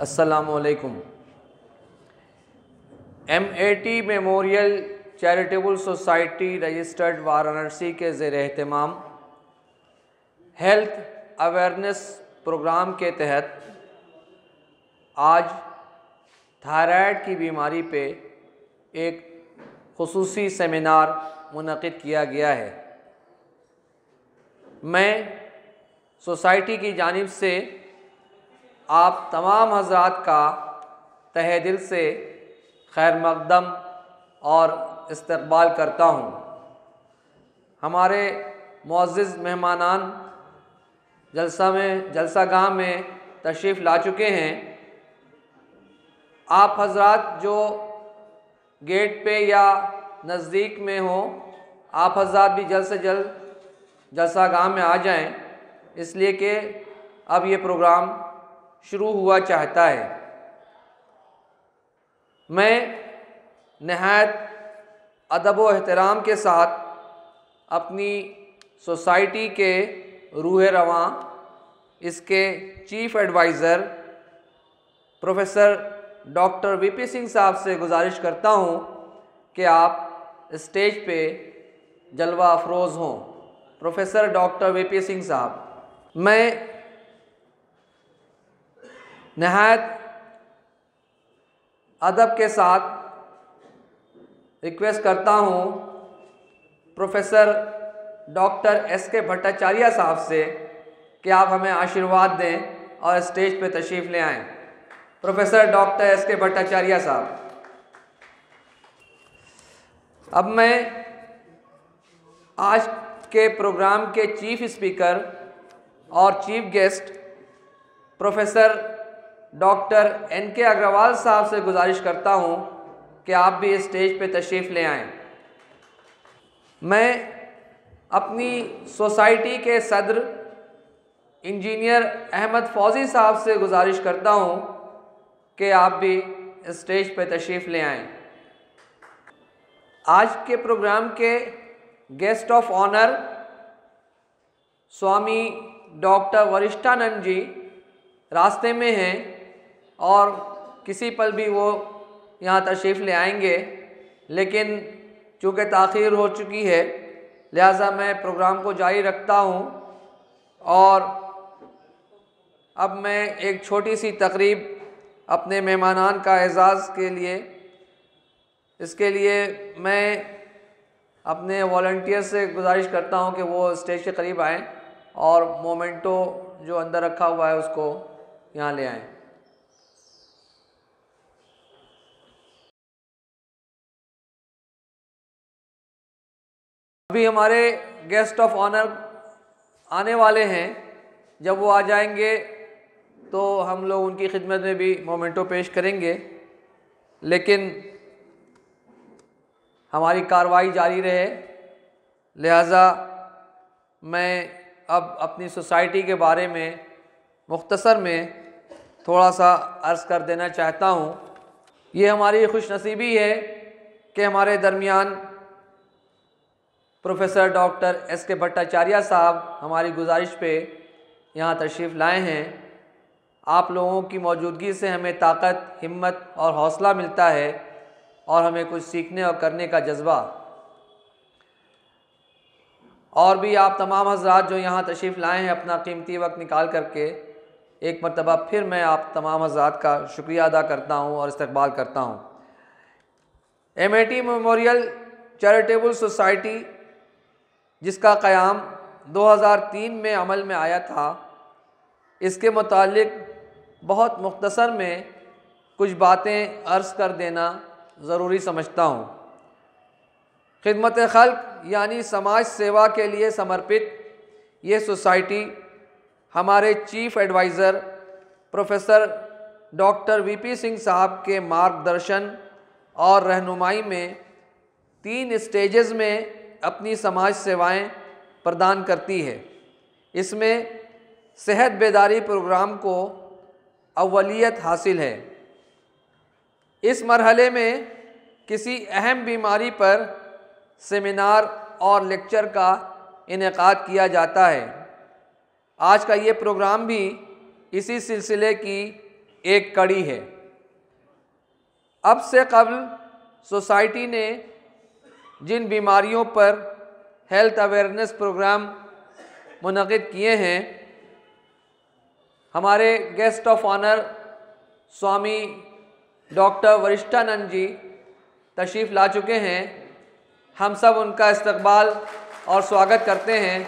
अस्सलामुअलैकुम। MAT memorial charitable society registered Varanasi के ज़ेर एहतमाम हेल्थ अवेयरनेस प्रोग्राम के तहत आज थायराइड की बीमारी पे एक खुसूसी सेमिनार मुनक़िद किया गया है। मैं सोसाइटी की जानिब से आप तमाम हज़रात का तहे दिल से खैर मक़दम और इस्तक़बाल करता हूँ। हमारे मुअज़्ज़िज़ मेहमानान जलसागाह में तशरीफ़ ला चुके हैं। आप हज़रात जो गेट पे या नज़दीक में हो, आप हज़रात भी जल्द से जल्द जलसागाह में आ जाएं, इसलिए कि अब ये प्रोग्राम शुरू हुआ चाहता है। मैं नहायत अदब व एहतराम के साथ अपनी सोसाइटी के रूह रवां, इसके chief adviser professor doctor VP Singh साहब से गुजारिश करता हूँ कि आप स्टेज पे जलवा अफरोज़ हों। प्रोफेसर डॉक्टर VP सिंह साहब, मैं नहायत अदब के साथ रिक्वेस्ट करता हूँ प्रोफेसर डॉक्टर SK भट्टाचार्य साहब से कि आप हमें आशीर्वाद दें और स्टेज पे तशरीफ़ ले आएँ। प्रोफेसर डॉक्टर SK भट्टाचार्य साहब। अब मैं आज के प्रोग्राम के चीफ़ स्पीकर और chief guest professor doctor NK Agarwal साहब से गुजारिश करता हूँ कि आप भी स्टेज पे तशरीफ़ ले आएँ। मैं अपनी सोसाइटी के सदर इंजीनियर अहमद फौजी साहब से गुजारिश करता हूँ कि आप भी स्टेज पे तशरीफ़ ले आएँ। आज के प्रोग्राम के guest of honour Swami doctor Varishthanand ji रास्ते में हैं और किसी पल भी वो यहाँ तशरीफ़ ले आएंगे, लेकिन चूँकि ताख़ीर हो चुकी है लिहाजा मैं प्रोग्राम को जारी रखता हूँ। और अब मैं एक छोटी सी तकरीब अपने मेहमानान का एज़ाज़ के लिए, इसके लिए मैं अपने वॉलंटियर से गुजारिश करता हूँ कि वो स्टेज के करीब आएँ और मोमेंटो जो अंदर रखा हुआ है उसको यहाँ ले आएँ। अभी हमारे गेस्ट ऑफ ऑनर आने वाले हैं, जब वो आ जाएंगे तो हम लोग उनकी खिदमत में भी मोमेंटो पेश करेंगे, लेकिन हमारी कार्रवाई जारी रहे लिहाजा मैं अब अपनी सोसाइटी के बारे में मुख्तसर में थोड़ा सा अर्ज़ कर देना चाहता हूँ। ये हमारी खुशनसीबी है कि हमारे दरमियान प्रोफेसर डॉक्टर SK भट्टाचार्य साहब हमारी गुजारिश पे यहाँ तशरीफ़ लाए हैं। आप लोगों की मौजूदगी से हमें ताकत, हिम्मत और हौसला मिलता है और हमें कुछ सीखने और करने का जज्बा। और भी आप तमाम हज़रात जो यहाँ तशरीफ़ लाए हैं अपना कीमती वक्त निकाल करके, एक मरतबा फिर मैं आप तमाम हज़रात का शुक्रिया अदा करता हूँ और इस्तक़बाल करता हूँ। MAT मेमोरियल चैरिटेबल सोसाइटी जिसका क़याम 2003 में अमल में आया था, इसके मुतालिक बहुत मुख्तसर में कुछ बातें अर्ज़ कर देना ज़रूरी समझता हूँ। खिदमत खल्क यानी समाज सेवा के लिए समर्पित ये सोसाइटी हमारे chief adviser professor doctor VP Singh साहब के मार्गदर्शन और रहनुमाई में 3 स्टेजेस में अपनी समाज सेवाएं प्रदान करती है। इसमें सेहत बेदारी प्रोग्राम को अव्वलियत हासिल है। इस मरहले में किसी अहम बीमारी पर सेमिनार और लेक्चर का इनेकाद किया जाता है। आज का ये प्रोग्राम भी इसी सिलसिले की एक कड़ी है। अब से कबल सोसाइटी ने जिन बीमारियों पर हेल्थ अवेयरनेस प्रोग्राम मुनक़िद किए हैं, हमारे guest of honour Swami doctor Varishthanand ji तशरीफ़ ला चुके हैं। हम सब उनका इस्तकबाल और स्वागत करते हैं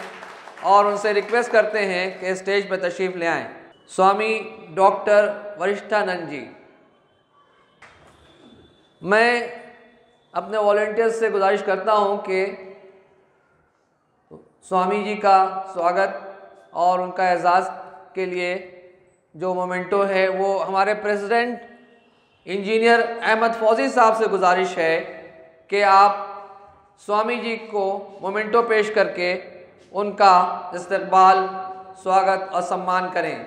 और उनसे रिक्वेस्ट करते हैं कि स्टेज पर तशरीफ़ ले आएँ। स्वामी डॉक्टर वरिष्ठानंद जी, मैं अपने वॉलंटियर्स से गुजारिश करता हूं कि स्वामी जी का स्वागत और उनका एजाज़ के लिए जो मोमेंटो है वो हमारे प्रेसिडेंट इंजीनियर अहमद फौजी साहब से गुजारिश है कि आप स्वामी जी को मोमेंटो पेश करके उनका इस्तकबाल, स्वागत और सम्मान करें।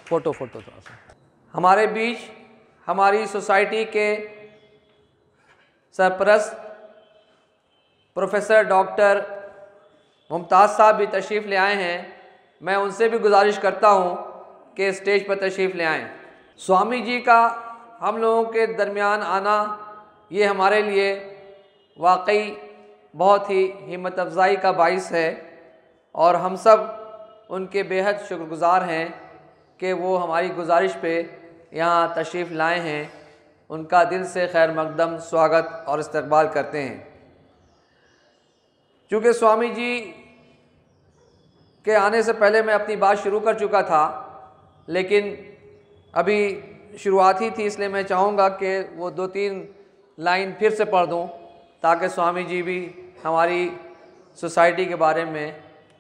फोटो थोड़ा सा। हमारे बीच हमारी सोसाइटी के सरपरस्त प्रोफेसर डॉक्टर मुमताज़ साहब भी तशरीफ़ ले आए हैं। मैं उनसे भी गुजारिश करता हूं कि स्टेज पर तशरीफ़ ले आएँ। स्वामी जी का हम लोगों के दरमियान आना ये हमारे लिए वाकई बहुत ही हिम्मत अफ़ज़ाई का बाइस है और हम सब उनके बेहद शुक्रगुज़ार हैं कि वो हमारी गुजारिश पे यहाँ तशरीफ़ लाए हैं। उनका दिल से खैर मकदम स्वागत और इस्तकबाल करते हैं। चूँकि स्वामी जी के आने से पहले मैं अपनी बात शुरू कर चुका था, लेकिन अभी शुरुआत ही थी, इसलिए मैं चाहूँगा कि वो 2-3 लाइन फिर से पढ़ दूँ ताकि स्वामी जी भी हमारी सोसाइटी के बारे में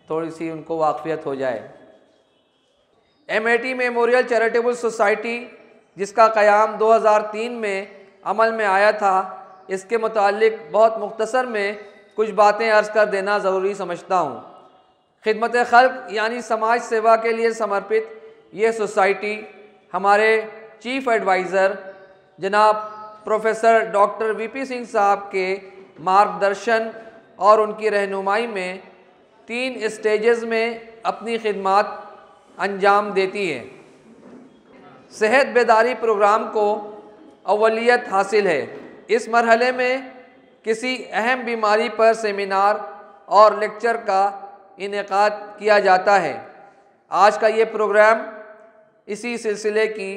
थोड़ी सी उनको वाक़फ़ियत हो जाए। MAT मेमोरियल चैरिटेबल सोसाइटी, जिसका क़याम 2003 में अमल में आया था, इसके मुतालिक बहुत मुख्तसर में कुछ बातें अर्ज़ कर देना ज़रूरी समझता हूँ। खिदमत खल्क़ यानी समाज सेवा के लिए समर्पित ये सोसाइटी हमारे चीफ़ एडवाइज़र जनाब प्रोफेसर डॉक्टर VP सिंह साहब के मार्गदर्शन और उनकी रहनुमाई में 3 स्टेजेस में अपनी खिदमत अंजाम देती है। सेहत बेदारी प्रोग्राम को अव्वलियत हासिल है। इस मरहले में किसी अहम बीमारी पर सेमिनार और लेक्चर का इनेकाद किया जाता है। आज का ये प्रोग्राम इसी सिलसिले की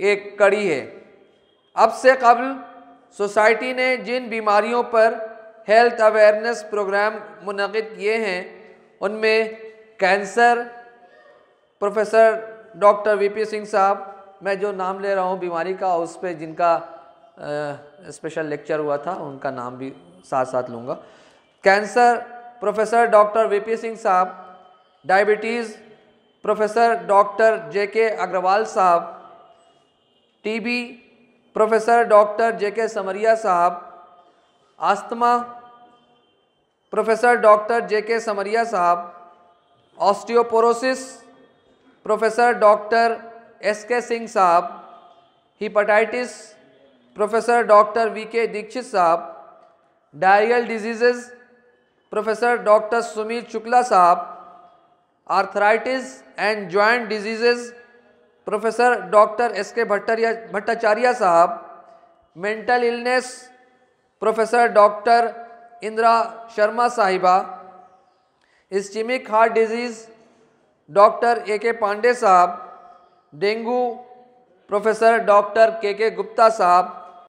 एक कड़ी है। अब से कबल सोसाइटी ने जिन बीमारियों पर हेल्थ अवेयरनेस प्रोग्राम मुनक़िद किए हैं, उनमें cancer, professor doctor VP Singh साहब, मैं जो नाम ले रहा हूँ बीमारी का, उस पर जिनका स्पेशल लेक्चर हुआ था उनका नाम भी साथ साथ लूँगा। Cancer professor doctor VP Singh sahab, diabetes professor doctor JK Agarwal sahab, TB professor doctor JK Samaria साहब, asthma professor doctor JK Samaria sahab, osteoporosis professor doctor SK Singh sahab, hepatitis professor doctor VK Dixit sahab, diarrhoeal disease professor doctor Sumit Shukla sahab, arthritis and joint disease professor doctor SK Bhattacharya sahab, mental illness professor doctor Indira Sharma sahiba, ischaemic heart disease doctor AK Pandey sahab, dengue professor doctor KK Gupta साहब,